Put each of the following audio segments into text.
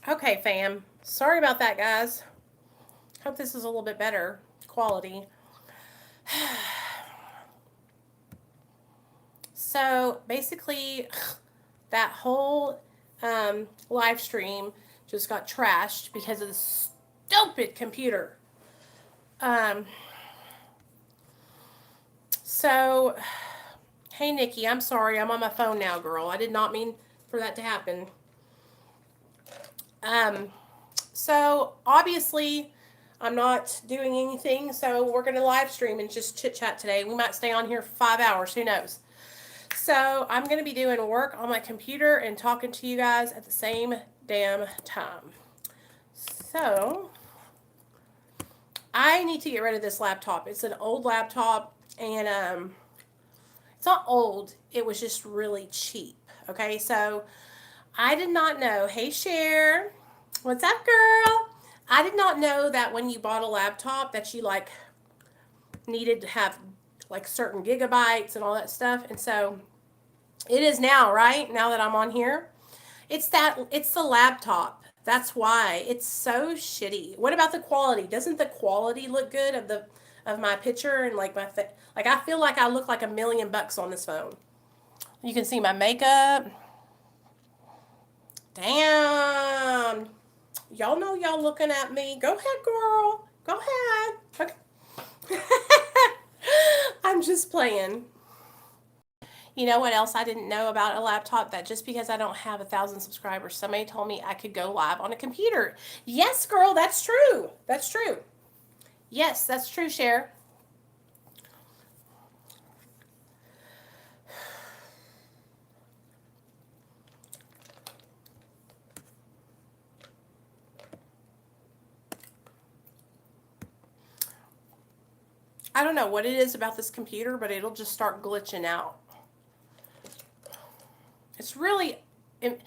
Okay, fam. Sorry about that, guys. Hope this is a little bit better quality. So basically, that whole live stream just got trashed because of the stupid computer. Um, so, hey, Nikki, I'm sorry. I'm on my phone now, girl. I did not mean for that to happen. Um, so, obviously, I'm not doing anything, so we're going to live stream and just chit chat today. We might stay on here for 5 hours. Who knows? So, I'm going to be doing work on my computer and talking to you guys at the same damn time. So, I need to get rid of this laptop. It's an old laptop, and it's not old. It was just really cheap. Okay, so I did not know. Hey, Cher, what's up, girl? I did not know that when you bought a laptop that you like needed to have like certain gigabytes and all that stuff, and so it is now, right? Now that I'm on here, it's the laptop. That's why it's so shitty. What about the quality? Doesn't the quality look good of my picture and like like I feel like I look like $1,000,000 on this phone. You can see my makeup. Damn. Y'all know y'all looking at me. Go ahead, girl. Go ahead. Okay. I'm just playing. You know what else I didn't know about a laptop? That just because I don't have 1,000 subscribers, somebody told me I could go live on a computer. Yes, girl, that's true. That's true. Yes, that's true, Cher. I don't know what it is about this computer, but it'll just start glitching out. It's really, and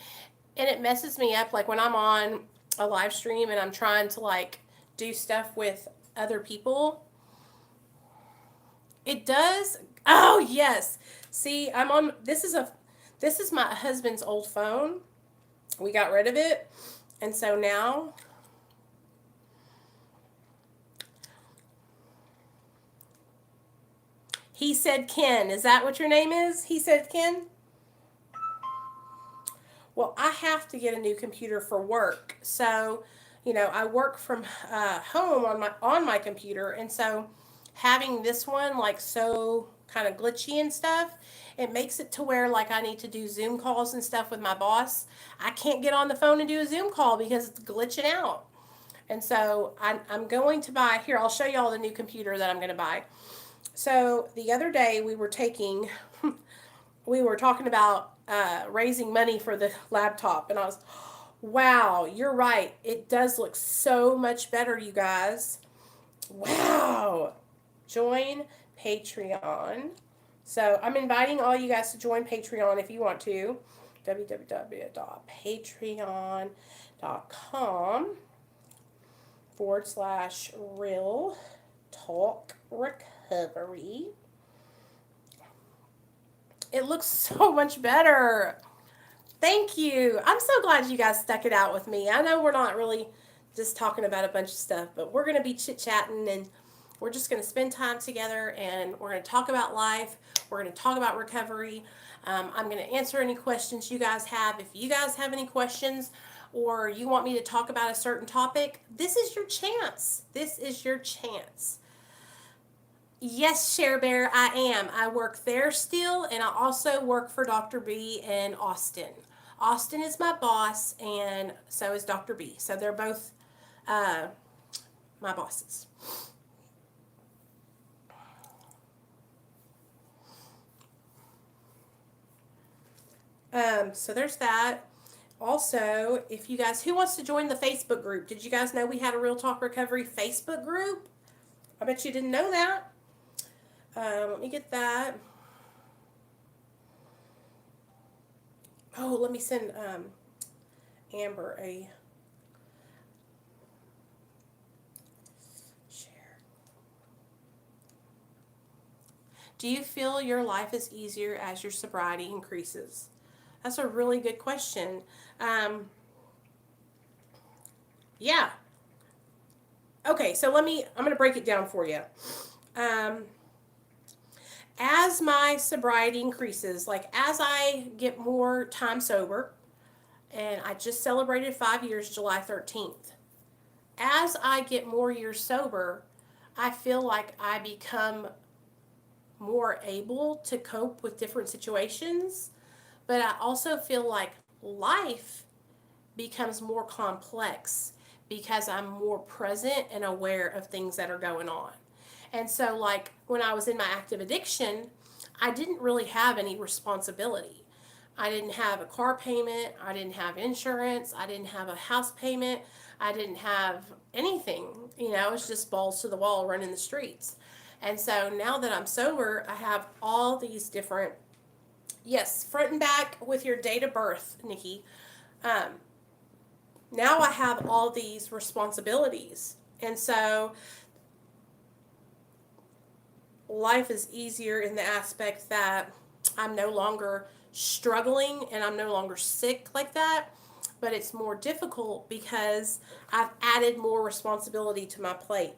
it messes me up. Like when I'm on a live stream and I'm trying to like do stuff with other people, it does. Oh yes. See, I'm on. This is my husband's old phone. We got rid of it, and so now he said Ken. Is that what your name is? He said Ken. Well, I have to get a new computer for work. So, I work from home on my computer, and so having this one like so kind of glitchy and stuff, it makes it to where like I need to do Zoom calls and stuff with my boss. I can't get on the phone and do a Zoom call because it's glitching out. And so I'm going to buy here. I'll show you all the new computer that I'm going to buy. So the other day we were talking about raising money for the laptop, and I was, wow, you're right. It does look so much better, you guys. Wow. Join Patreon. So I'm inviting all you guys to join Patreon if you want to. www.patreon.com/real talk recovery. It looks so much better. Thank you. I'm so glad you guys stuck it out with me. I know we're not really just talking about a bunch of stuff, but we're going to be chit chatting and we're just going to spend time together and we're going to talk about life. We're going to talk about recovery. I'm going to answer any questions you guys have. If you guys have any questions or you want me to talk about a certain topic, this is your chance. This is your chance. Yes, Share Bear, I am. I work there still, and I also work for Dr. B in Austin. Austin is my boss, and so is Dr. B. So they're both uh, my bosses. So there's that. Also, if you guys, who wants to join the Facebook group? Did you guys know we had a Real Talk Recovery Facebook group? I bet you didn't know that. Let me get that. Oh, let me send Amber a share. Do you feel your life is easier as your sobriety increases? That's a really good question. Um, Yeah. Okay, so I'm going to break it down for you. Um, as my sobriety increases, like as I get more time sober, and I just celebrated 5 years July 13th. As I get more years sober, I feel like I become more able to cope with different situations, but I also feel like life becomes more complex because I'm more present and aware of things that are going on. And so, like, when I was in my active addiction, I didn't really have any responsibility. I didn't have a car payment. I didn't have insurance. I didn't have a house payment. I didn't have anything. You know, I was just balls to the wall running the streets. And so now that I'm sober, I have all these different, yes, front and back with your date of birth, Nikki. Um, Now I have all these responsibilities. And so life is easier in the aspect that I'm no longer struggling and I'm no longer sick like that, but it's more difficult because I've added more responsibility to my plate.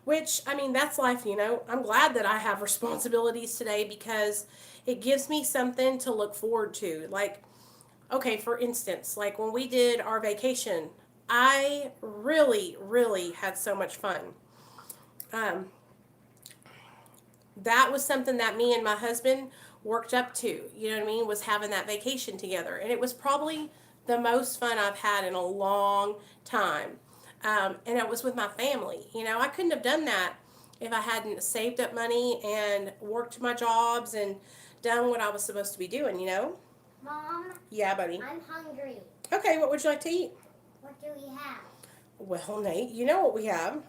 Which, I mean, that's life, you know. I'm glad that I have responsibilities today because it gives me something to look forward to. Like, okay, for instance, like when we did our vacation, I really, really had so much fun. Um, that was something that me and my husband worked up to, you know what I mean, was having that vacation together. And it was probably the most fun I've had in a long time. And it was with my family. You know, I couldn't have done that if I hadn't saved up money and worked my jobs and done what I was supposed to be doing, you know? Mom? Yeah, buddy. I'm hungry. Okay, what would you like to eat? What do we have? Well, Nate, you know what we have.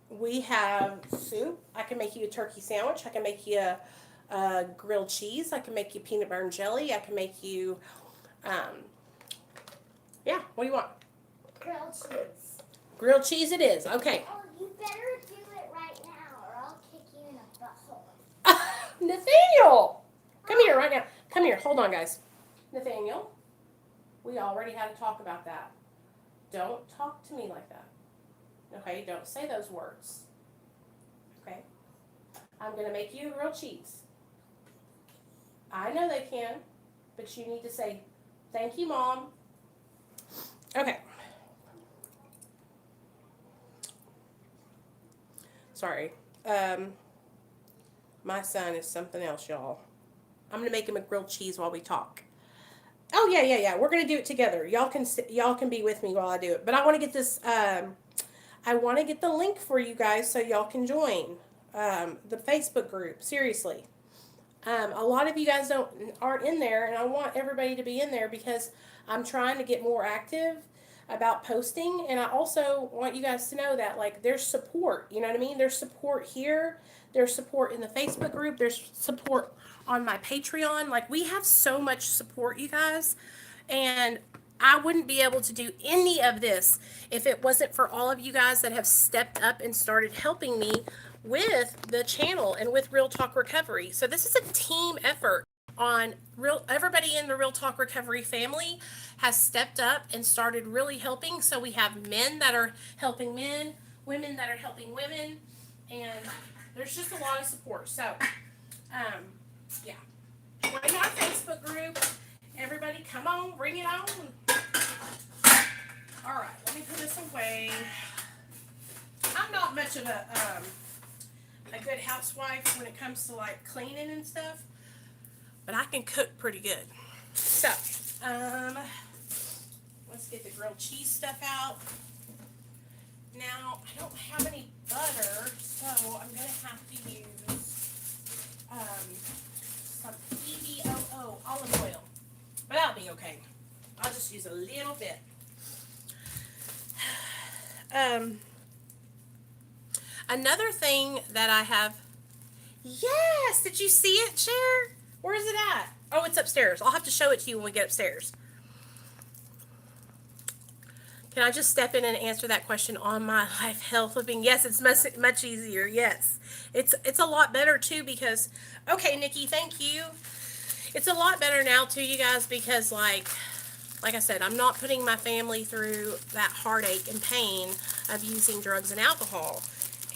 We have soup. I can make you a turkey sandwich. I can make you a grilled cheese. I can make you peanut butter and jelly. I can make you, um, yeah, what do you want? Grilled cheese. Grilled cheese it is. Okay. Oh, you better do it right now or I'll kick you in the butthole. Nathaniel! Come here right now. Come here. Hold on, guys. Nathaniel, we already had a talk about that. Don't talk to me like that. Okay, don't say those words. Okay? I'm going to make you grilled cheese. I know they can, but you need to say, thank you, Mom. Okay. Sorry. My son is something else, y'all. I'm going to make him a grilled cheese while we talk. Oh, yeah. We're going to do it together. Y'all can be with me while I do it. But I want to get this I want to get the link for you guys so y'all can join the Facebook group. Seriously. A lot of you guys aren't in there, and I want everybody to be in there because I'm trying to get more active about posting, and I also want you guys to know that like there's support. You know what I mean? There's support here. There's support in the Facebook group. There's support on my Patreon. Like we have so much support, you guys, and I wouldn't be able to do any of this if it wasn't for all of you guys that have stepped up and started helping me with the channel and with Real Talk Recovery. So this is a team effort on everybody in the Real Talk Recovery family has stepped up and started really helping. So we have men that are helping men, women that are helping women, and there's just a lot of support. So, yeah. Join our Facebook group. Everybody, come on, bring it on. All right, let me put this away. I'm not much of a good housewife when it comes to like cleaning and stuff, but I can cook pretty good. So, let's get the grilled cheese stuff out. Now, I don't have any butter, so I'm gonna have to use some EVOO olive oil. But that'll be okay. I'll just use a little bit. Another thing that I have. Yes! Did you see it, Cher? Where is it at? Oh, it's upstairs. I'll have to show it to you when we get upstairs. Can I just step in and answer that question on my life, health, living? Yes, it's much easier. Yes. It's a lot better, too, because... Okay, Nikki, thank you. It's a lot better now, too, you guys, because, like... like I said, I'm not putting my family through that heartache and pain of using drugs and alcohol.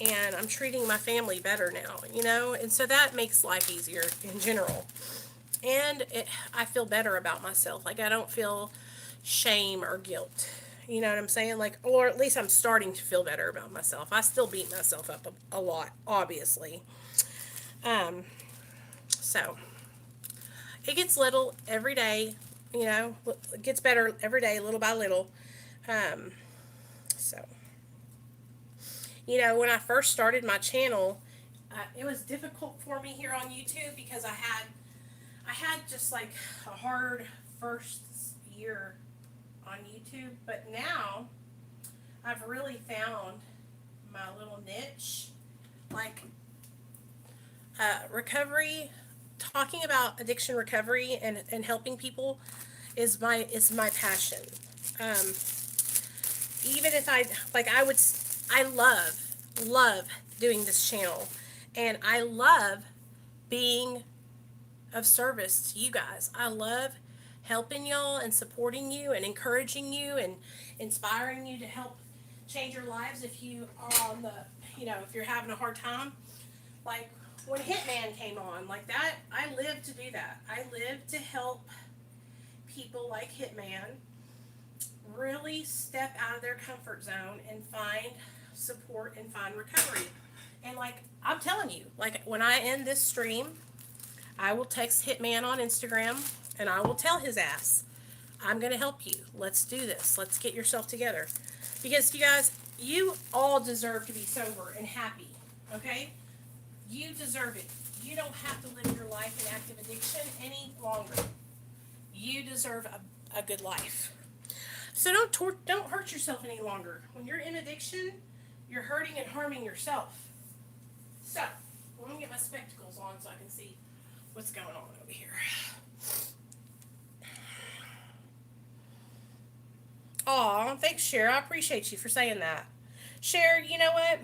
And I'm treating my family better now, you know? And so that makes life easier in general. And I feel better about myself. Like, I don't feel shame or guilt. You know what I'm saying? Like, or at least I'm starting to feel better about myself. I still beat myself up a lot, obviously. Um, so it gets little every day, you know, it gets better every day, little by little. Um, so, you know, when I first started my channel, it was difficult for me here on YouTube because I had just like a hard first year on YouTube, but now I've really found my little niche, like recovery, talking about addiction recovery and helping people is my passion. Um, Even if I love doing this channel, and I love being of service to you guys. I love helping y'all and supporting you and encouraging you and inspiring you to help change your lives if you are on the, you know, if you're having a hard time. Like when Hitman came on, like that, I live to do that. I live to help people like Hitman really step out of their comfort zone and find support and find recovery. And like I'm telling you, like when I end this stream, I will text Hitman on Instagram and I will tell his ass, I'm going to help you. Let's do this. Let's get yourself together. Because you guys, you all deserve to be sober and happy. Okay? You deserve it. You don't have to live your life in active addiction any longer. You deserve a good life. So don't hurt yourself any longer. When you're in addiction, you're hurting and harming yourself. So, let me get my spectacles on so I can see what's going on over here. Aw, thanks, Cher. I appreciate you for saying that. Cher, you know what?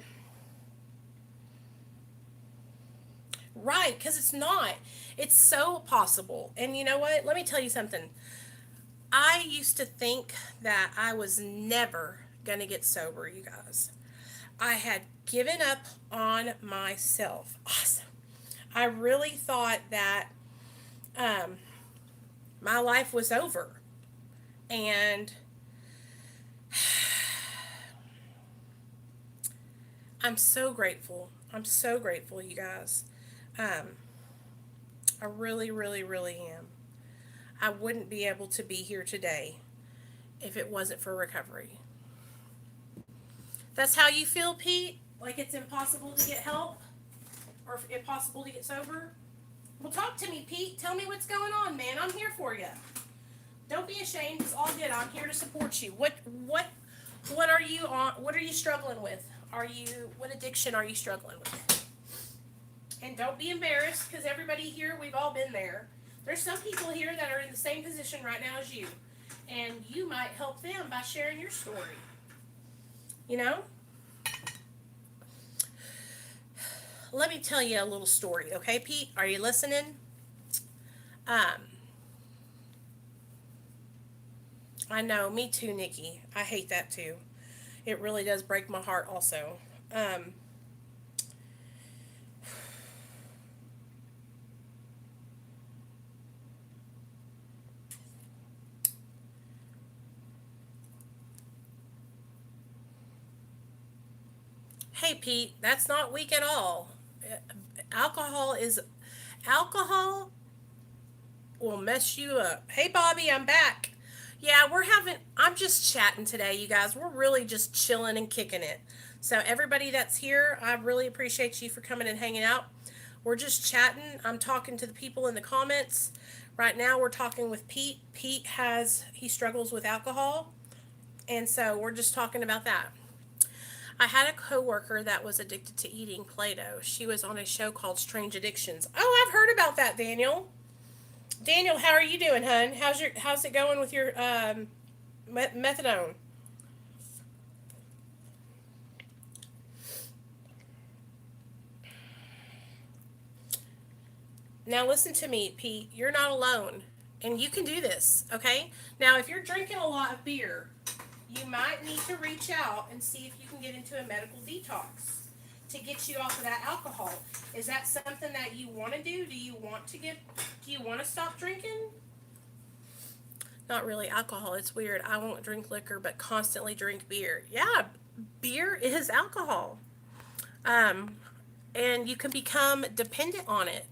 Right, because it's not. It's so possible. And you know what? Let me tell you something. I used to think that I was never going to get sober, you guys. I had given up on myself. Awesome. I really thought that my life was over. And I'm so grateful. I'm so grateful, you guys. I really, really, really am. I wouldn't be able to be here today if it wasn't for recovery. That's how you feel, Pete? Like it's impossible to get help? Or impossible to get sober? Well, talk to me, Pete. Tell me what's going on, man. I'm here for you. Don't be ashamed. It's all good. I'm here to support you. What are you on? What are you struggling with? What addiction are you struggling with? And don't be embarrassed, because everybody here, we've all been there. There's some people here that are in the same position right now as you. And you might help them by sharing your story. You know? Let me tell you a little story, okay, Pete? Are you listening? I know, me too, Nikki. I hate that too. It really does break my heart also. Hey, Pete, that's not weak at all. Alcohol will mess you up. Hey, Bobby, I'm back. Yeah, I'm just chatting today, you guys. We're really just chilling and kicking it. So everybody that's here, I really appreciate you for coming and hanging out. We're just chatting. I'm talking to the people in the comments. Right now we're talking with Pete. He struggles with alcohol. And so we're just talking about that. I had a coworker that was addicted to eating Play-Doh. She was on a show called Strange Addictions. Oh, I've heard about that, Danielle. Danielle, how are you doing, hun? How's it going with your methadone? Now listen to me, Pete. You're not alone. And you can do this, okay? Now, if you're drinking a lot of beer, you might need to reach out and see if you can get into a medical detox to get you off of that alcohol. Is that something that you want to do? Do you want to stop drinking? Not really alcohol. It's weird. I won't drink liquor, but constantly drink beer. Yeah, beer is alcohol. And you can become dependent on it.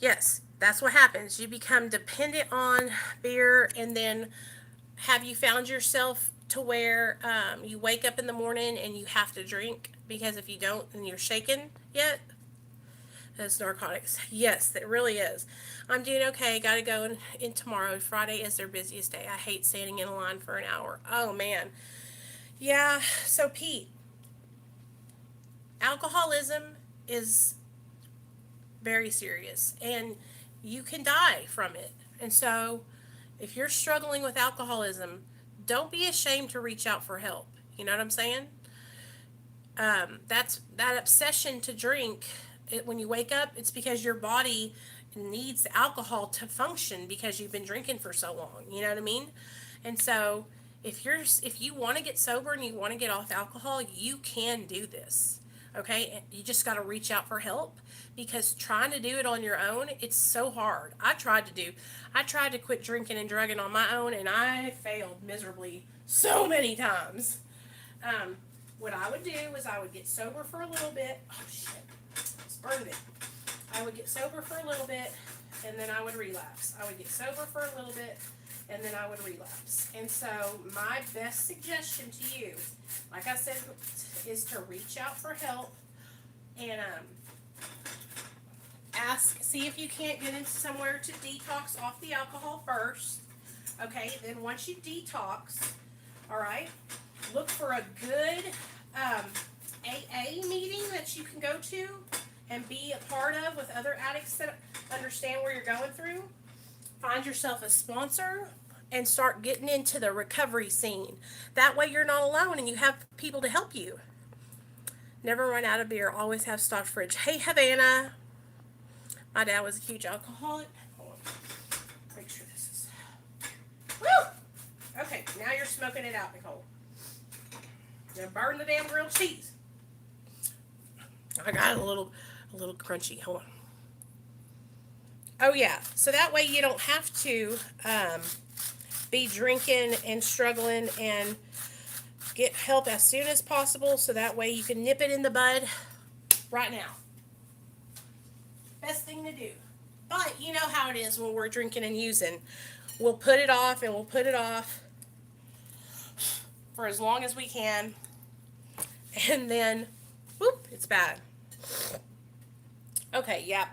Yes, that's what happens. You become dependent on beer, and then have you found yourself to where you wake up in the morning and you have to drink because if you don't and you're shaken yet? That's narcotics. Yes, it really is. I'm doing okay. Got to go in tomorrow. Friday is their busiest day. I hate standing in a line for an hour. Oh, man. Yeah, so Pete, alcoholism is very serious and you can die from it. And so if you're struggling with alcoholism, don't be ashamed to reach out for help. You know what I'm saying? That's that obsession to drink. When you wake up, it's because your body needs alcohol to function because you've been drinking for so long. You know what I mean? And so if you want to get sober and you want to get off alcohol, you can do this. Okay? You just got to reach out for help because trying to do it on your own, it's so hard. I tried to quit drinking and drugging on my own and I failed miserably so many times. What I would do is I would get sober for a little bit. Oh shit. Burned it. I would get sober for a little bit and then I would relapse. I would get sober for a little bit and then I would relapse. And so my best suggestion to you, like I said, is to reach out for help and see if you can't get into somewhere to detox off the alcohol first. Okay, then once you detox, all right, look for a good AA meeting that you can go to and be a part of with other addicts that understand where you're going through. Find yourself a sponsor and start getting into the recovery scene. That way you're not alone and you have people to help you. Never run out of beer. Always have stocked fridge. Hey, Havana. My dad was a huge alcoholic. Hold on. Make sure this is... Woo! Okay, now you're smoking it out, Nichole. You're gonna burn the damn grilled cheese. I got a little crunchy. Hold on. Oh yeah, so that way you don't have to be drinking and struggling and get help as soon as possible. So that way you can nip it in the bud right now. Best thing to do. But you know how it is when we're drinking and using. We'll put it off and we'll put it off for as long as we can. And then, whoop, it's bad. Okay, yeah.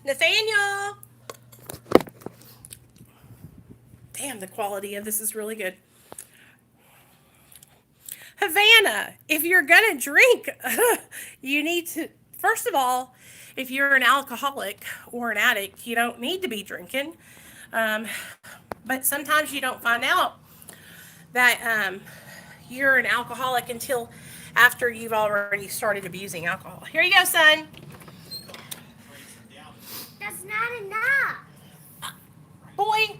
Nathaniel! Damn, the quality of this is really good. Havana, if you're going to drink, you need to, first of all, if you're an alcoholic or an addict, you don't need to be drinking. But sometimes you don't find out that you're an alcoholic until after you've already started abusing alcohol. Here you go, son. That's not enough. Boy,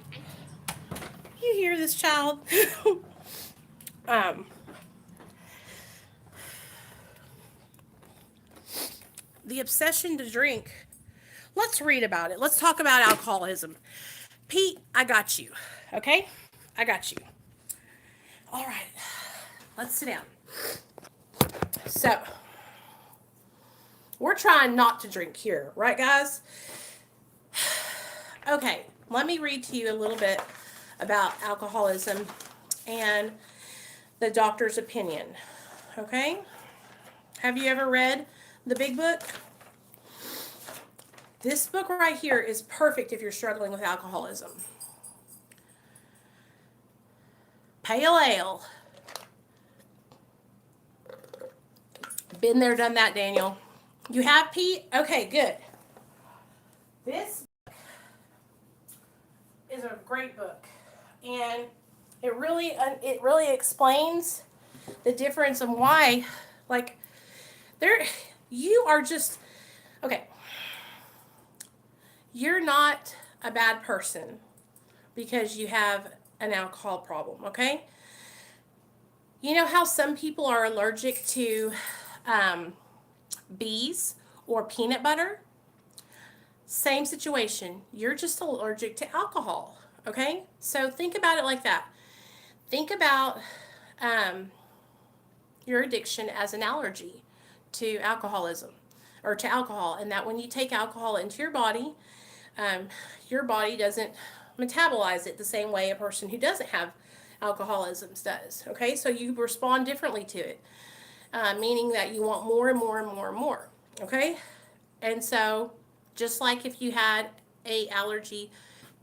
you hear this child? The obsession to drink. Let's read about it. Let's talk about alcoholism. Pete, I got you. Okay? I got you. All right. Let's sit down. So, we're trying not to drink here, right, guys? Okay, let me read to you a little bit about alcoholism and the doctor's opinion. Okay? Have you ever read the big book? This book right here is perfect if you're struggling with alcoholism. Pale ale. Been there, done that, Daniel. You have, Pete? Okay, good. This book is a great book. And it really explains the difference and why, like, you are just, okay, you're not a bad person because you have an alcohol problem, okay? You know how some people are allergic to bees or peanut butter? Same situation. You're just allergic to alcohol, okay? So think about it like that. Think about your addiction as an allergy to alcoholism or to alcohol, and that when you take alcohol into your body doesn't metabolize it the same way a person who doesn't have alcoholism does. Okay, so you respond differently to it, meaning that you want more and more and more and more. Okay, and so just like if you had a allergy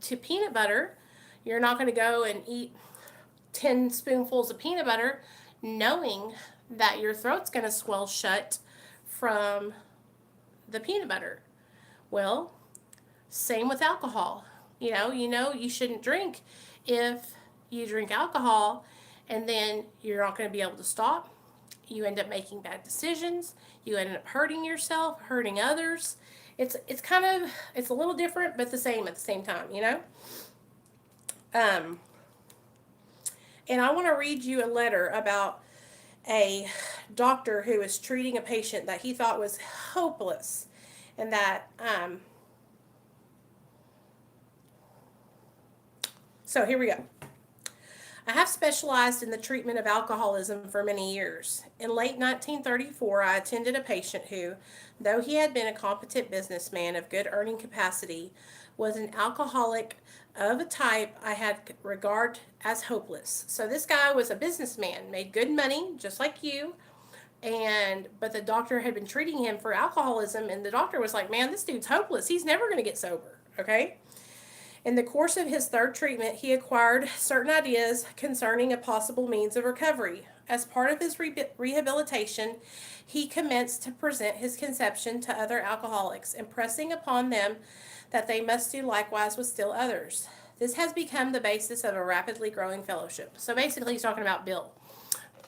to peanut butter, you're not going to go and eat 10 spoonfuls of peanut butter knowing that your throat's going to swell shut from the peanut butter. Well, same with alcohol. You know you shouldn't drink if you drink alcohol and then you're not going to be able to stop. You end up making bad decisions. You end up hurting yourself, hurting others. It's a little different but the same at the same time, And I want to read you a letter about a doctor who was treating a patient that he thought was hopeless, and that so here we go. I have specialized in the treatment of alcoholism for many years. In late 1934, I attended a patient who, though he had been a competent businessman of good earning capacity, was an alcoholic of a type I had regard as hopeless. So this guy was a businessman, made good money, just like you, but the doctor had been treating him for alcoholism, and the doctor was like, man, this dude's hopeless. He's never going to get sober, okay? In the course of his third treatment, he acquired certain ideas concerning a possible means of recovery. As part of his rehabilitation, he commenced to present his conception to other alcoholics, impressing upon them that they must do likewise with still others. This has become the basis of a rapidly growing fellowship. So basically, he's talking about Bill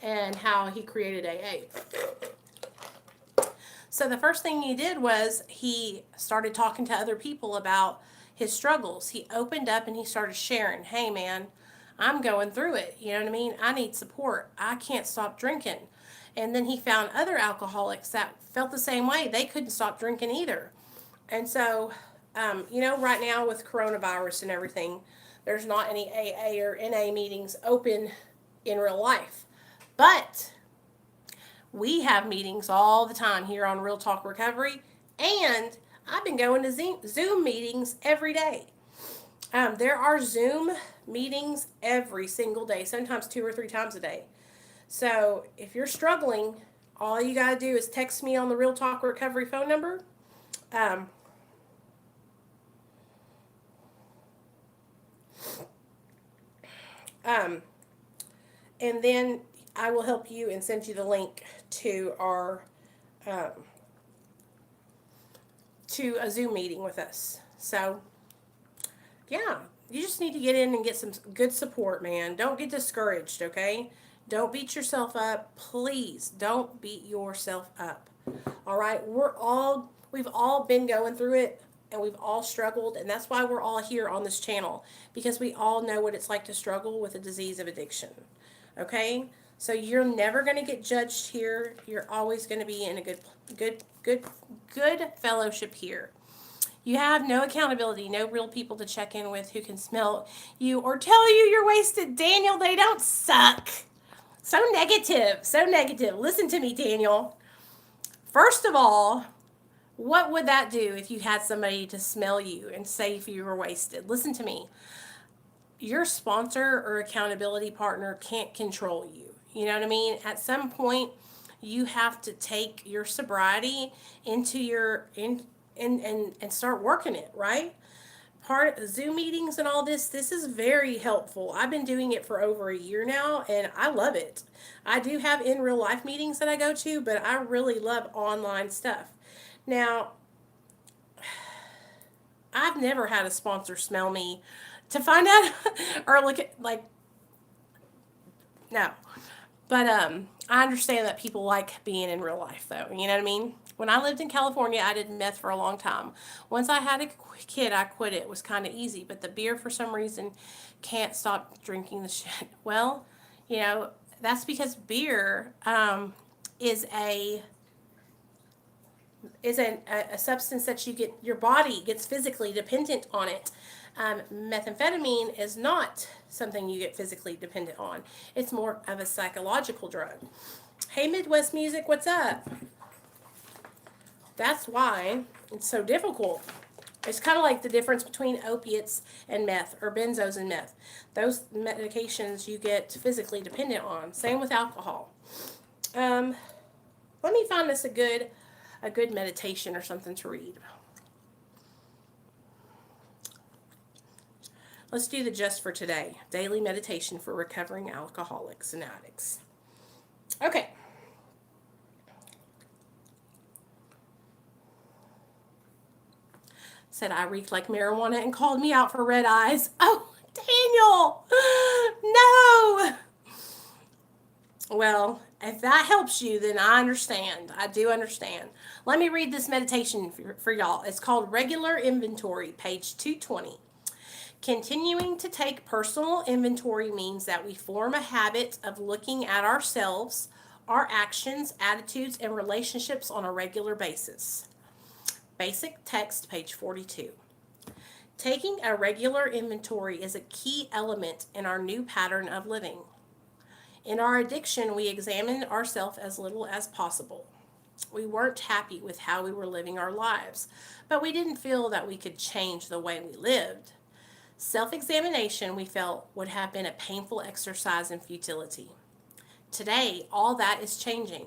and how he created AA. So the first thing he did was he started talking to other people about his struggles. He opened up and he started sharing, hey man, I'm going through it. You know what I mean? I need support. I can't stop drinking. And then he found other alcoholics that felt the same way. They couldn't stop drinking either. And so, right now with coronavirus and everything, there's not any AA or NA meetings open in real life. But we have meetings all the time here on Real Talk Recovery, and I've been going to Zoom meetings every day. There are Zoom meetings every single day, sometimes 2 or 3 times a day. So if you're struggling, all you got to do is text me on the Real Talk Recovery phone number. And then I will help you and send you the link to our to a Zoom meeting with us. So, yeah, you just need to get in and get some good support, man. Don't get discouraged, okay? Don't beat yourself up. Please don't beat yourself up. All right? We've all been going through it, and we've all struggled, and that's why we're all here on this channel, because we all know what it's like to struggle with a disease of addiction. Okay? So you're never going to get judged here. You're always going to be in a good fellowship here. You have no accountability, no real people to check in with who can smell you or tell you you're wasted. Daniel, they don't suck. So negative, so negative. Listen to me, Daniel. First of all, what would that do if you had somebody to smell you and say if you were wasted? Listen to me. Your sponsor or accountability partner can't control you. You know what I mean? At some point, you have to take your sobriety into and start working it, right? Part of Zoom meetings and all this is very helpful. I've been doing it for over a year now, and I love it. I do have in real life meetings that I go to, but I really love online stuff. Now, I've never had a sponsor smell me to find out or look at, no. But I understand that people like being in real life, though. You know what I mean? When I lived in California, I did meth for a long time. Once I had a kid, I quit it. It was kind of easy, but the beer, for some reason, can't stop drinking the shit. Well, you know, that's because beer is a substance that you get, your body gets physically dependent on it. Methamphetamine is not something you get physically dependent on. It's more of a psychological drug. Hey, Midwest Music, what's up? That's why it's so difficult. It's kind of like the difference between opiates and meth, or benzos and meth. Those medications you get physically dependent on. Same with alcohol. Let me find us a good meditation or something to read. Let's do the just for today. Daily meditation for recovering alcoholics and addicts. Okay. Said I reeked like marijuana and called me out for red eyes. Oh, Daniel! No! Well, if that helps you, then I understand. I do understand. Let me read this meditation for y'all. It's called Regular Inventory, page 220. Continuing to take personal inventory means that we form a habit of looking at ourselves, our actions, attitudes, and relationships on a regular basis. Basic text, page 42. Taking a regular inventory is a key element in our new pattern of living. In our addiction, we examined ourselves as little as possible. We weren't happy with how we were living our lives, but we didn't feel that we could change the way we lived. Self-examination, we felt, would have been a painful exercise in futility. Today, all that is changing.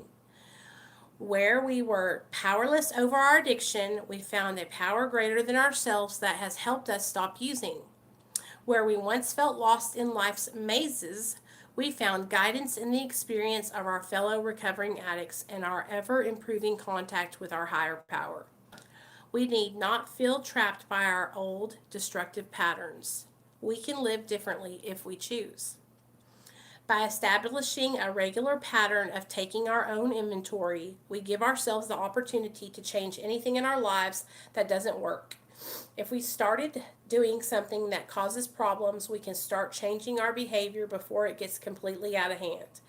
Where we were powerless over our addiction, we found a power greater than ourselves that has helped us stop using. Where we once felt lost in life's mazes, we found guidance in the experience of our fellow recovering addicts and our ever-improving contact with our higher power. We need not feel trapped by our old destructive patterns. We can live differently if we choose. By establishing a regular pattern of taking our own inventory, we give ourselves the opportunity to change anything in our lives that doesn't work. If we started doing something that causes problems, we can start changing our behavior before it gets completely out of hand.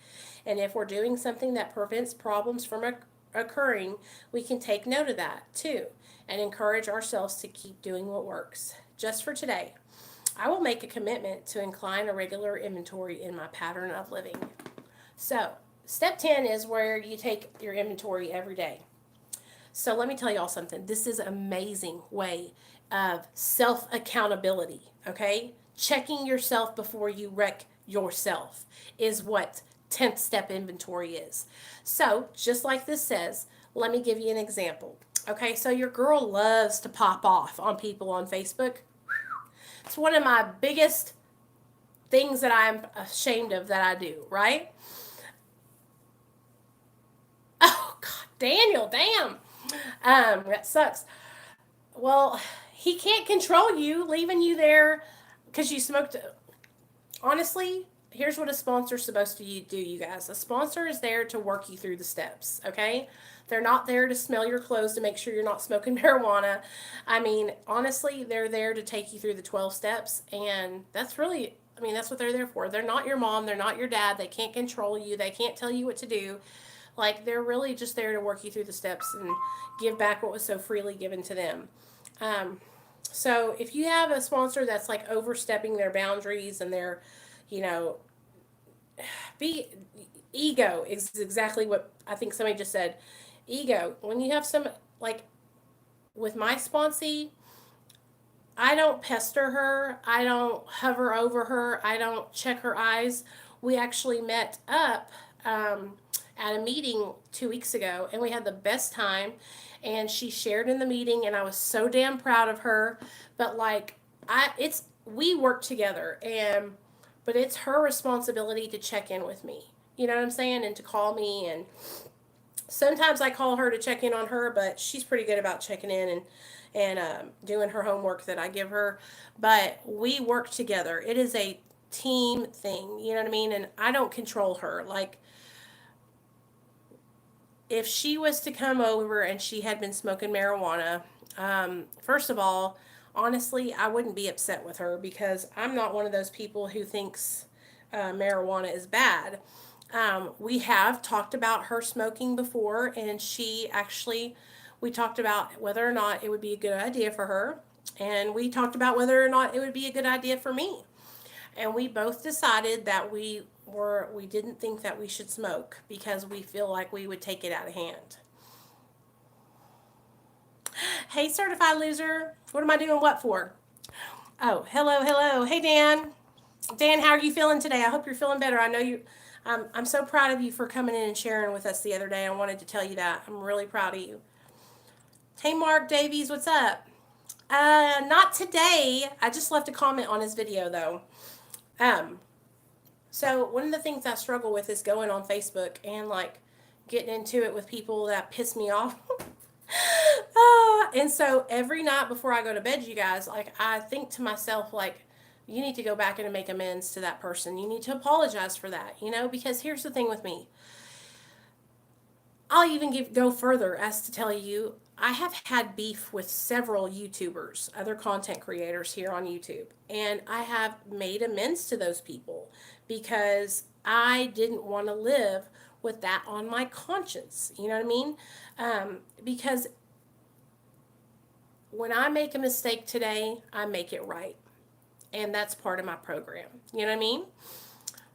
And if we're doing something that prevents problems from occurring, we can take note of that too and encourage ourselves to keep doing what works. Just for today, I will make a commitment to incline a regular inventory in my pattern of living. So, step 10 is where you take your inventory every day. So let me tell y'all something. This is an amazing way of self-accountability, okay? Checking yourself before you wreck yourself is what 10th step inventory is. So, just like this says, let me give you an example. Okay, so your girl loves to pop off on people on Facebook. It's one of my biggest things that I'm ashamed of that I do, right? Oh, God, Daniel, damn. That sucks. Well, he can't control you, leaving you there because you smoked. Honestly, here's what a sponsor's supposed to do, you guys. A sponsor is there to work you through the steps, okay? They're not there to smell your clothes to make sure you're not smoking marijuana. I mean, honestly, they're there to take you through the 12 steps, and that's really, I mean, that's what they're there for. They're not your mom. They're not your dad. They can't control you. They can't tell you what to do. Like, they're really just there to work you through the steps and give back what was so freely given to them. So if you have a sponsor that's, like, overstepping their boundaries and their, you know, ego is exactly what I think somebody just said. Ego. When you have some, like, with my sponsee, I don't pester her. I don't hover over her. I don't check her eyes. We actually met up at a meeting 2 weeks ago, and we had the best time. And she shared in the meeting, and I was so damn proud of her. But, like, we work together, but it's her responsibility to check in with me. You know what I'm saying? And to call me. And sometimes I call her to check in on her, but she's pretty good about checking in and doing her homework that I give her. But we work together. It is a team thing. You know what I mean? And I don't control her. Like, if she was to come over and she had been smoking marijuana, first of all, honestly, I wouldn't be upset with her because I'm not one of those people who thinks marijuana is bad. We have talked about her smoking before, and we talked about whether or not it would be a good idea for her, and we talked about whether or not it would be a good idea for me. And we both decided that we didn't think that we should smoke because we feel like we would take it out of hand. Hey, certified loser. What am I doing what for? Oh, hello. Hey, Dan. Dan, how are you feeling today? I hope you're feeling better. I know you. I'm so proud of you for coming in and sharing with us the other day. I wanted to tell you that. I'm really proud of you. Hey, Mark Davies, what's up? Not today. I just left a comment on his video, though. So one of the things I struggle with is going on Facebook and, like, getting into it with people that piss me off. And so every night before I go to bed, you guys, like, I think to myself, like, you need to go back and make amends to that person. You need to apologize for that, because here's the thing with me. I'll even go further as to tell you, I have had beef with several YouTubers, other content creators here on YouTube, and I have made amends to those people because I didn't want to live with that on my conscience. You know what I mean? Because when I make a mistake today, I make it right. And that's part of my program. You know what I mean?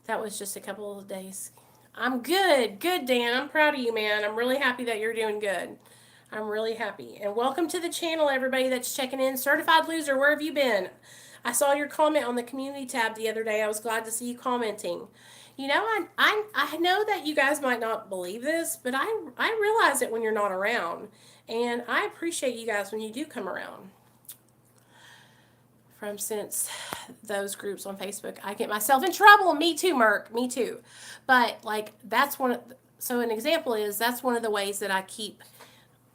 That was just a couple of days. I'm good. Good, Dan. I'm proud of you, man. I'm really happy that you're doing good. I'm really happy. And welcome to the channel, everybody that's checking in. Certified Loser, where have you been? I saw your comment on the community tab the other day. I was glad to see you commenting. I know that you guys might not believe this, but I realize it when you're not around. And I appreciate you guys when you do come around. From since those groups on Facebook, I get myself in trouble. Me too, Murk. Me too. But, like, so an example is that's one of the ways that I keep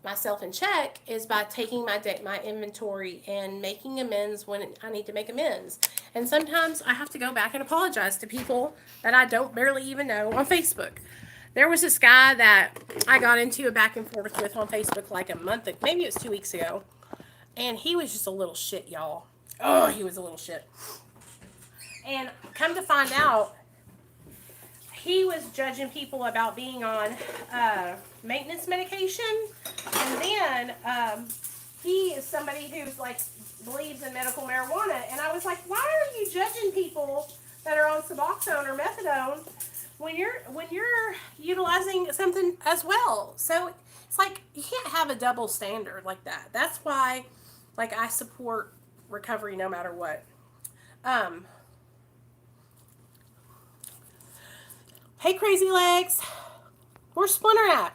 myself in check is by taking my inventory and making amends when I need to make amends. And sometimes I have to go back and apologize to people that I don't barely even know on Facebook. There was this guy that I got into a back and forth with on Facebook like a month, maybe it was 2 weeks ago. And he was just a little shit, y'all. Oh, he was a little shit. And come to find out, he was judging people about being on maintenance medication. And then he is somebody who's, like, believes in medical marijuana. And I was like, why are you judging people that are on Suboxone or methadone when you're utilizing something as well? So it's like you can't have a double standard like that. That's why, like, I support recovery no matter what. Hey, Crazy Legs. Where's Splinter at?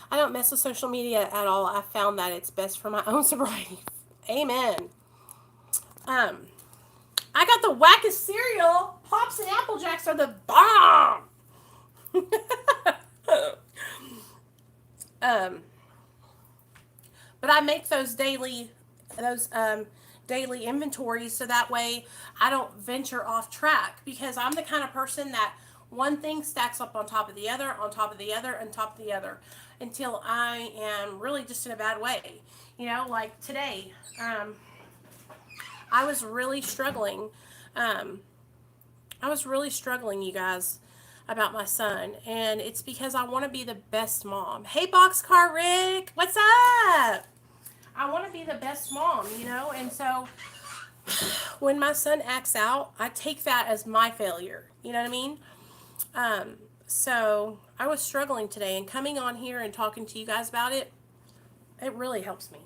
I don't mess with social media at all. I found that it's best for my own sobriety. Amen. I got the wackest cereal. Pops and Apple Jacks are the bomb. But I make those daily inventories so that way I don't venture off track, because I'm the kind of person that one thing stacks up on top of the other, on top of the other, on top of the other, until I am really just in a bad way. Like today, I was really struggling. You guys, about my son, and it's because I want to be the best mom. Hey, Boxcar Rick, what's up? I want to be the best mom, and so when my son acts out, I take that as my failure. You know what I mean? So I was struggling today, and coming on here and talking to you guys about it, it really helps me.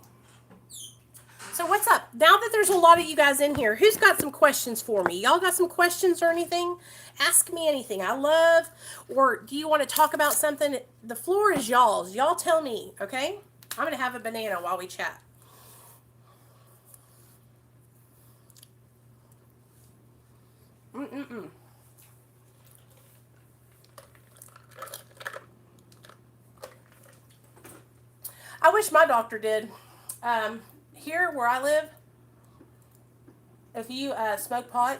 So what's up? Now that there's a lot of you guys in here, who's got some questions for me? Y'all got some questions or anything? Ask me anything. Or do you want to talk about something? The floor is y'all's. Y'all tell me, okay? I'm going to have a banana while we chat. I wish my doctor did. Here where I live, if you smoke pot,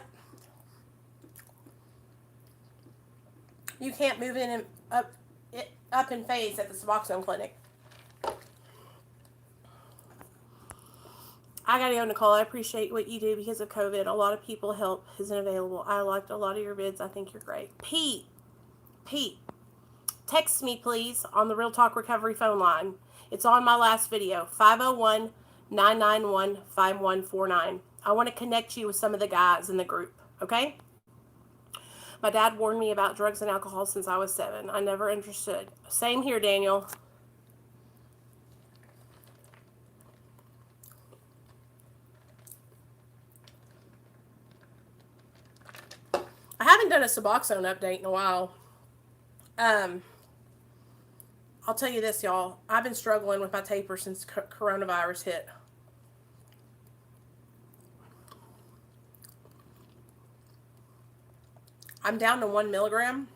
you can't move in and up. up in phase at the Suboxone clinic. I gotta go, Nicole. I appreciate what you do because of COVID. A lot of people help isn't available. I liked a lot of your vids. I think you're great. Pete, text me please on the Real Talk Recovery phone line. It's on my last video, 501-991-5149. I want to connect you with some of the guys in the group, okay? My dad warned me about drugs and alcohol since I was 7. I never understood. Same here, Daniel. I haven't done a Suboxone update in a while. I'll tell you this, y'all. I've been struggling with my taper since coronavirus hit. I'm down to 1 milligram.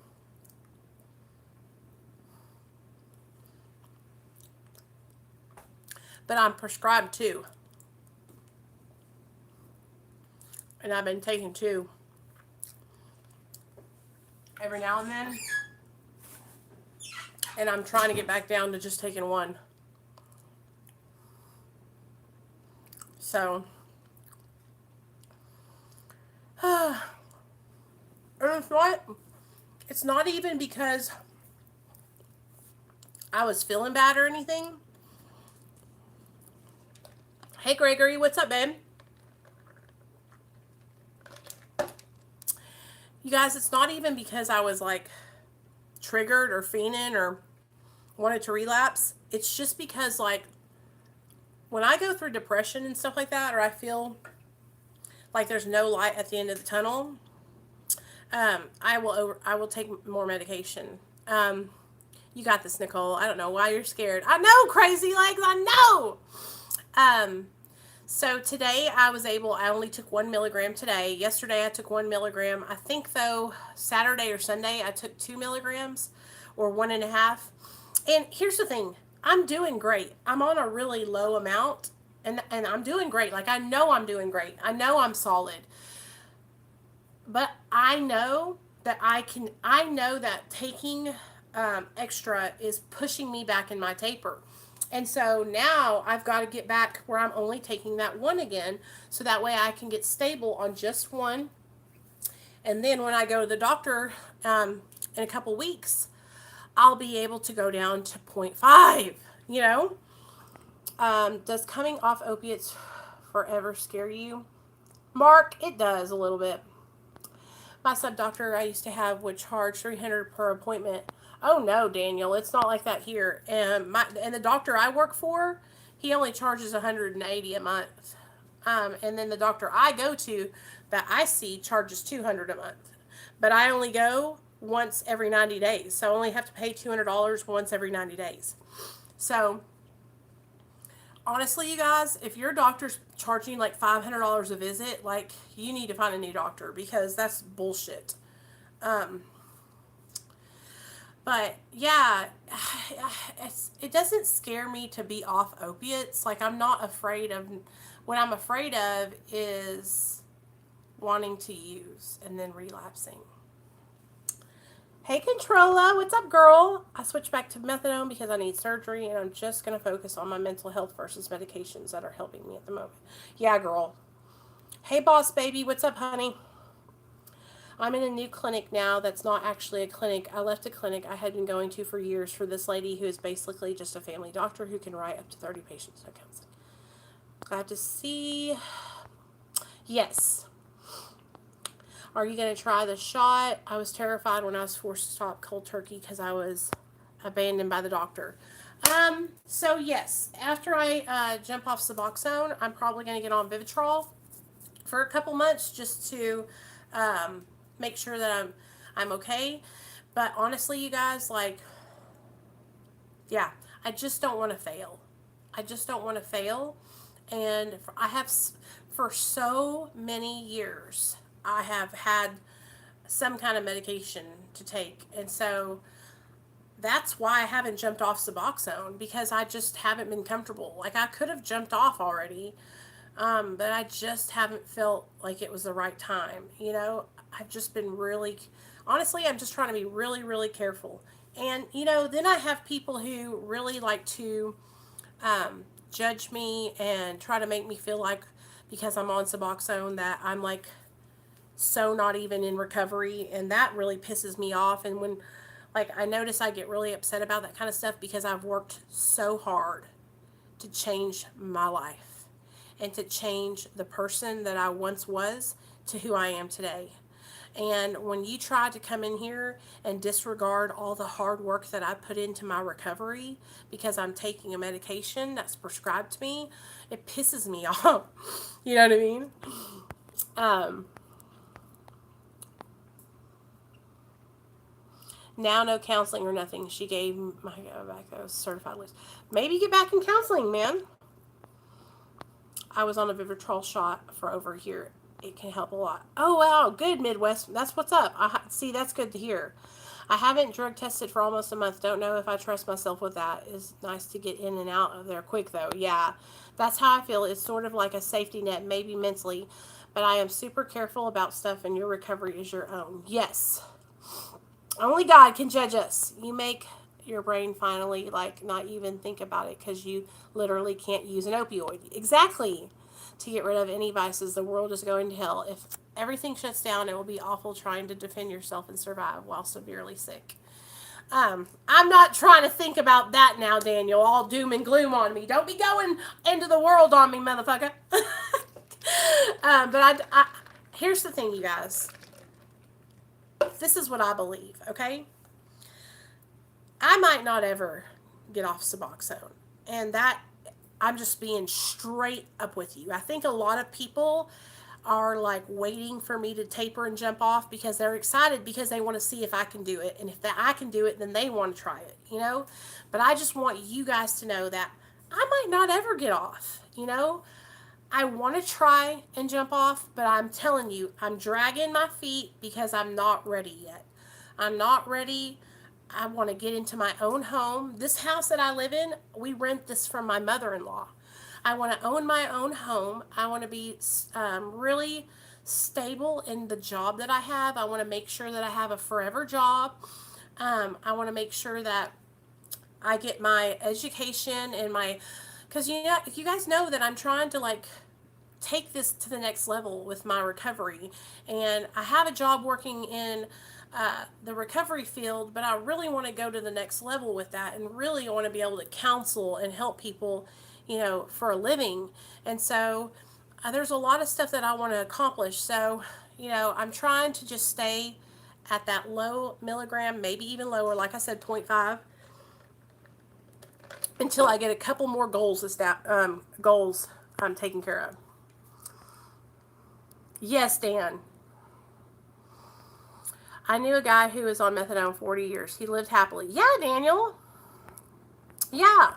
But I'm prescribed 2. And I've been taking 2 every now and then. And I'm trying to get back down to just taking 1. So, and it's not even because I was feeling bad or anything. Hey, Gregory, what's up, babe? You guys, it's not even because I was like triggered or fiending or wanted to relapse. It's just because like when I go through depression and stuff like that, or I feel like there's no light at the end of the tunnel, I will take more medication. You got this, Nicole. I don't know why you're scared. I know, crazy legs. I know. So today I only took 1 milligram today. Yesterday I took 1 milligram. I think though Saturday or Sunday I took 2 milligrams or 1.5. And here's the thing. I'm doing great. I'm on a really low amount and I'm doing great. Like I know I'm doing great. I know I'm solid. But I know that I know that taking extra is pushing me back in my taper. And so now I've got to get back where I'm only taking that 1 again, so that way I can get stable on just 1. And then when I go to the doctor in a couple weeks, I'll be able to go down to 0.5, you know? Does coming off opiates forever scare you? Mark, it does a little bit. My sub doctor I used to have would charge $300 per appointment. Oh no, Daniel, it's not like that here. And the doctor I work for, he only charges $180 a month. And then the doctor I go to that I see charges $200 a month. But I only go once every 90 days. So I only have to pay $200 once every 90 days. So honestly, you guys, if your doctor's charging like $500 a visit, like you need to find a new doctor because that's bullshit. But yeah, it doesn't scare me to be off opiates. Like I'm not afraid of, what I'm afraid of is wanting to use and then relapsing. Hey, Controlla, what's up, girl? I switched back to methadone because I need surgery, and I'm just going to focus on my mental health versus medications that are helping me at the moment. Yeah, girl. Hey, boss baby, what's up, honey? I'm in a new clinic now that's not actually a clinic. I left a clinic I had been going to for years for this lady who is basically just a family doctor who can write up to 30 patients. No counseling. Glad to see. Yes. Are you going to try the shot? I was terrified when I was forced to stop cold turkey because I was abandoned by the doctor. So yes, after I jump off Suboxone, I'm probably going to get on Vivitrol for a couple months just to make sure that I'm okay. But honestly, you guys, like, yeah, I just don't want to fail. I just don't want to fail. And for so many years, I have had some kind of medication to take. And so that's why I haven't jumped off Suboxone, because I just haven't been comfortable. Like I could have jumped off already, but I just haven't felt like it was the right time. You know, I've just been really, honestly, I'm just trying to be really, really careful. And, you know, then I have people who really like to judge me and try to make me feel like because I'm on Suboxone that I'm like so not even in recovery. And that really pisses me off. And when, like, I notice I get really upset about that kind of stuff because I've worked so hard to change my life and to change the person that I once was to who I am today. And when you try to come in here and disregard all the hard work that I put into my recovery because I'm taking a medication that's prescribed to me, it pisses me off. You know what I mean? Um, Now no counseling or nothing. She gave my back a certified list. Maybe get back in counseling, man. I was on a Vivitrol shot for over a year. It can help a lot. Oh wow, good Midwest. That's what's up. See, that's good to hear. I haven't drug tested for almost a month. Don't know if I trust myself with that. It's nice to get in and out of there quick though. Yeah, that's how I feel. It's sort of like a safety net, maybe mentally, but I am super careful about stuff, and your recovery is your own. Yes. Only God can judge us. You make your brain finally like not even think about it because you literally can't use an opioid. Exactly. To get rid of any vices, the world is going to hell. If everything shuts down, it will be awful trying to defend yourself and survive while severely sick. I'm not trying to think about that now, Daniel. All doom and gloom on me. Don't be going into the world on me, motherfucker. But here's the thing, you guys. This is what I believe, okay? I might not ever get off Suboxone. And that, I'm just being straight up with you. I think a lot of people are like waiting for me to taper and jump off because they're excited because they want to see if I can do it. And if I can do it, then they want to try it, you know? But I just want you guys to know that I might not ever get off, you know? I want to try and jump off, but I'm telling you, I'm dragging my feet because I'm not ready yet. I'm not ready. I want to get into my own home. This house that I live in, we rent this from my mother-in-law. I want to own my own home. I want to be really stable in the job that I have. I want to make sure that I have a forever job. I want to make sure that I get my education and my, because you guys know that I'm trying to like take this to the next level with my recovery, and I have a job working in the recovery field, but I really want to go to the next level with that, and really want to be able to counsel and help people, you know, for a living. And so there's a lot of stuff that I want to accomplish. So, you know, I'm trying to just stay at that low milligram, maybe even lower, like I said, 0.5, until I get a couple more goals goals I'm taking care of. Yes, Dan. I knew a guy who was on methadone 40 years. He lived happily. Yeah, Daniel. Yeah.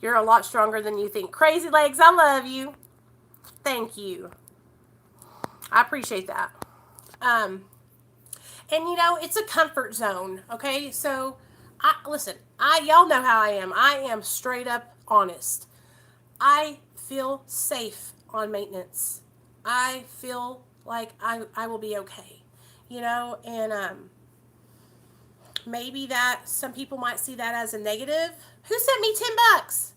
You're a lot stronger than you think. Crazy Legs, I love you. Thank you. I appreciate that. And you know, it's a comfort zone, okay? So, listen, y'all know how I am. I am straight up honest. I feel safe on maintenance. I feel like I will be okay, you know, and maybe that some people might see that as a negative. Who sent me $10?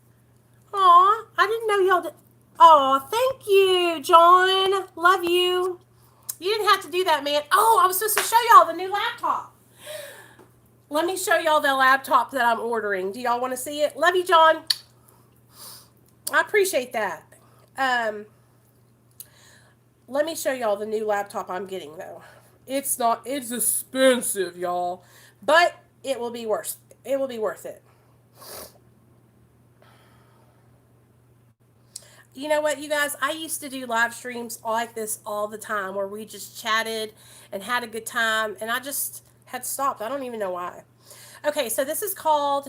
Aw, I didn't know y'all did. Aw, thank you, John. Love you. You didn't have to do that, man. Oh, I was supposed to show y'all the new laptop. Let me show y'all the laptop that I'm ordering. Do y'all want to see it? Love you, John. I appreciate that. Let me show y'all the new laptop I'm getting, though. It's expensive, y'all. But it will be worth it. You know what, you guys? I used to do live streams like this all the time where we just chatted and had a good time, and I just had stopped. I don't even know why. Okay, so this is called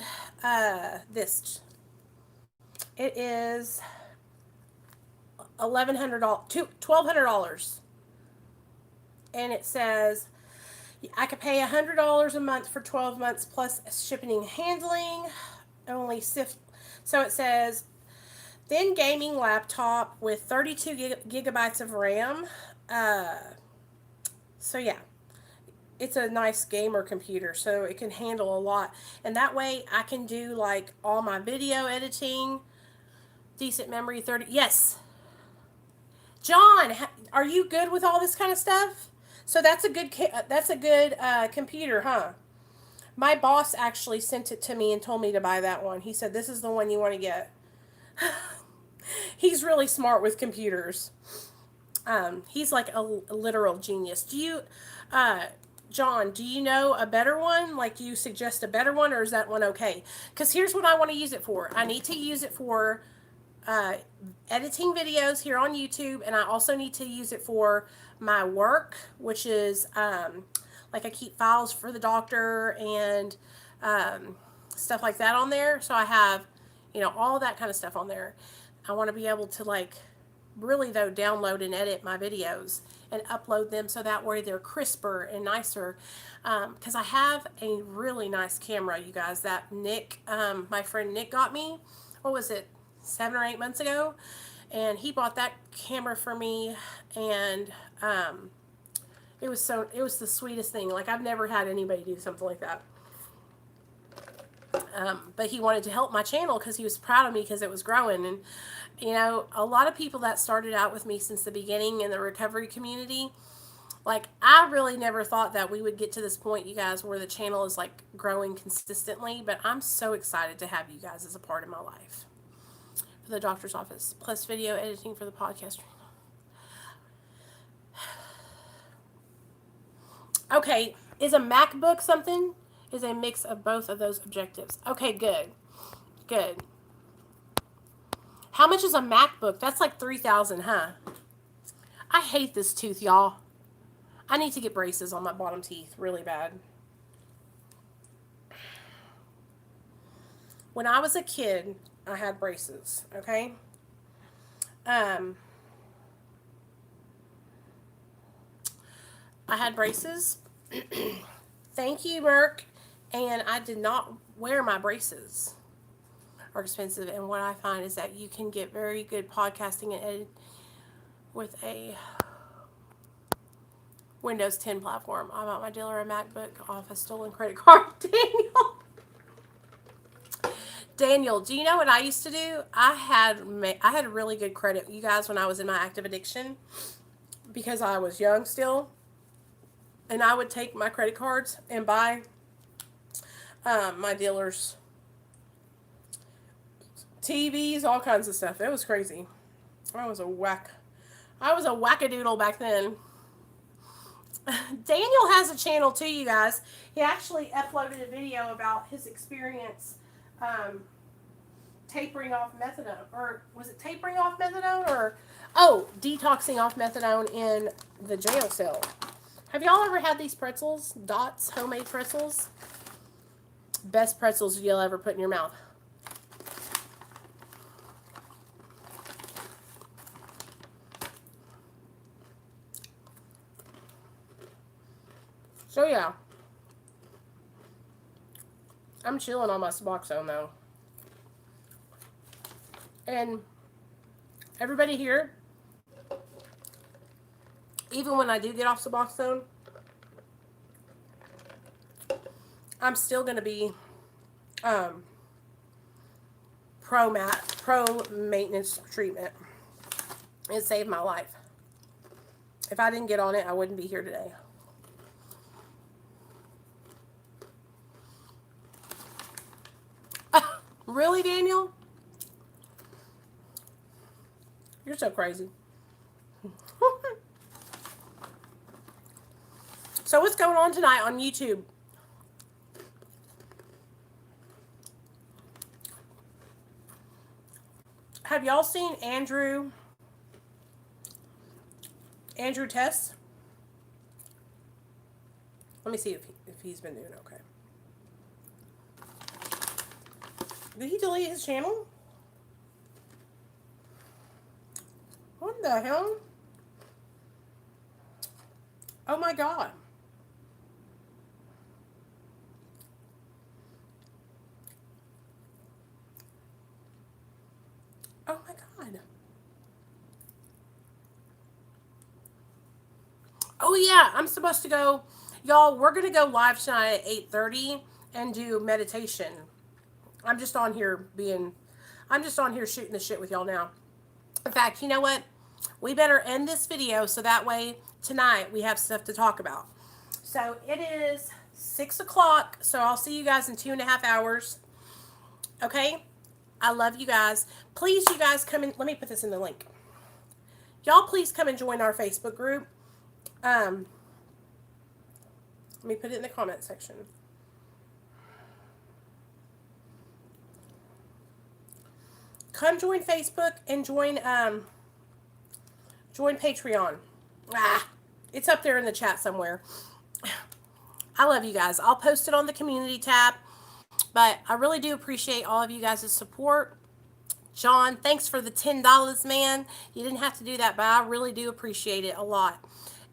this. It is $1,200, and it says I could pay $100 a month for 12 months plus shipping and handling. So it says thin gaming laptop with 32 gigabytes of RAM. So yeah, it's a nice gamer computer, so it can handle a lot. And that way I can do like all my video editing, decent memory 30. Yes. John, are you good with all this kind of stuff? So that's a good computer, huh? My boss actually sent it to me and told me to buy that one. He said this is the one you want to get. He's really smart with computers. He's like a literal genius. Do you, John, do you know a better one? Like, do you suggest a better one, or is that one okay? Because here's what I want to use it for. I need to use it for editing videos here on YouTube, and I also need to use it for my work, which is like I keep files for the doctor and stuff like that on there. So I have, all that kind of stuff on there. I want to be able to like really though download and edit my videos and upload them so that way they're crisper and nicer. Because I have a really nice camera, you guys, that Nick, my friend Nick got me. What was it, 7 or 8 months ago? And he bought that camera for me, and it was the sweetest thing. Like, I've never had anybody do something like that. But he wanted to help my channel because he was proud of me because it was growing. And, a lot of people that started out with me since the beginning in the recovery community, like, I really never thought that we would get to this point, you guys, where the channel is, like, growing consistently. But I'm so excited to have you guys as a part of my life. For the doctor's office, plus video editing for the podcast. Okay, is a MacBook something? Is a mix of both of those objectives. Okay, good. Good. How much is a MacBook? That's like $3,000, huh? I hate this tooth, y'all. I need to get braces on my bottom teeth really bad. When I was a kid, I had braces, okay? I had braces. Thank you, Murk. And I did not wear my braces. Are expensive, and what I find is that you can get very good podcasting and edit with a Windows 10 platform. I bought my dealer a MacBook off a stolen credit card. Danielle, do you know what I used to do? I had really good credit, you guys, when I was in my active addiction, because I was young still, and I would take my credit cards and buy my dealers TVs, all kinds of stuff. It was crazy. I was a wackadoodle back then. Daniel has a channel too, you guys. He actually uploaded a video about his experience tapering off methadone. Or was it tapering off methadone? Or, detoxing off methadone in the jail cell. Have y'all ever had these pretzels? Dots, homemade pretzels? Best pretzels you'll ever put in your mouth. So yeah, I'm chilling on my Suboxone though. And everybody here, even when I do get off Suboxone, I'm still going to be pro maintenance treatment. It saved my life. If I didn't get on it, I wouldn't be here today. Really, Daniel? You're so crazy. So what's going on tonight on YouTube? Have y'all seen Andrew Tess? Let me see if he's been doing okay. Did he delete his channel? What the hell? Oh my god. Oh my god. Oh yeah, I'm supposed to go. Y'all, we're going to go live tonight at 8:30 and do meditation. I'm just on here shooting the shit with y'all now. In fact, you know what? We better end this video so that way tonight we have stuff to talk about. So it is 6 o'clock. So I'll see you guys in 2.5 hours. Okay? I love you guys. Please, you guys come in. Let me put this in the link. Y'all, please come and join our Facebook group. Let me put it in the comment section. Come join Facebook and join Patreon. It's up there in the chat somewhere. I love you guys. I'll post it on the community tab. But I really do appreciate all of you guys' support. John, thanks for the $10, man. You didn't have to do that, but I really do appreciate it a lot.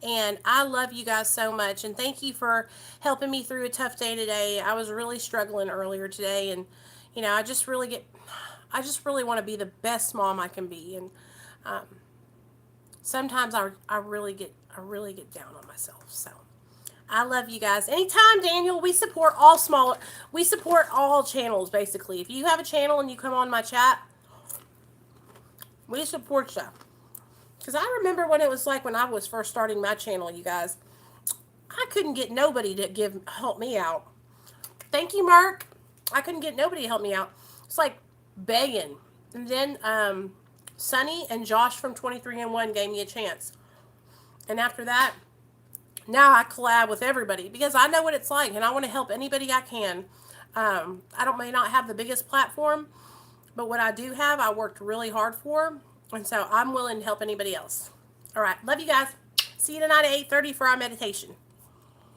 And I love you guys so much. And thank you for helping me through a tough day today. I was really struggling earlier today. And, you know, I just really want to be the best mom I can be. And sometimes I really get down on myself. So I love you guys. Anytime, Daniel, we support all channels, basically. If you have a channel and you come on my chat, we support you. Because I remember when it was like when I was first starting my channel, you guys. I couldn't get nobody to help me out. Thank you, Murk. I couldn't get nobody to help me out. It's like begging. And then Sunny and Josh from 23andMe gave me a chance. And after that, now I collab with everybody because I know what it's like and I want to help anybody I can. May not have the biggest platform, but what I do have, I worked really hard for. And so I'm willing to help anybody else. All right. Love you guys. See you tonight at 8:30 for our meditation.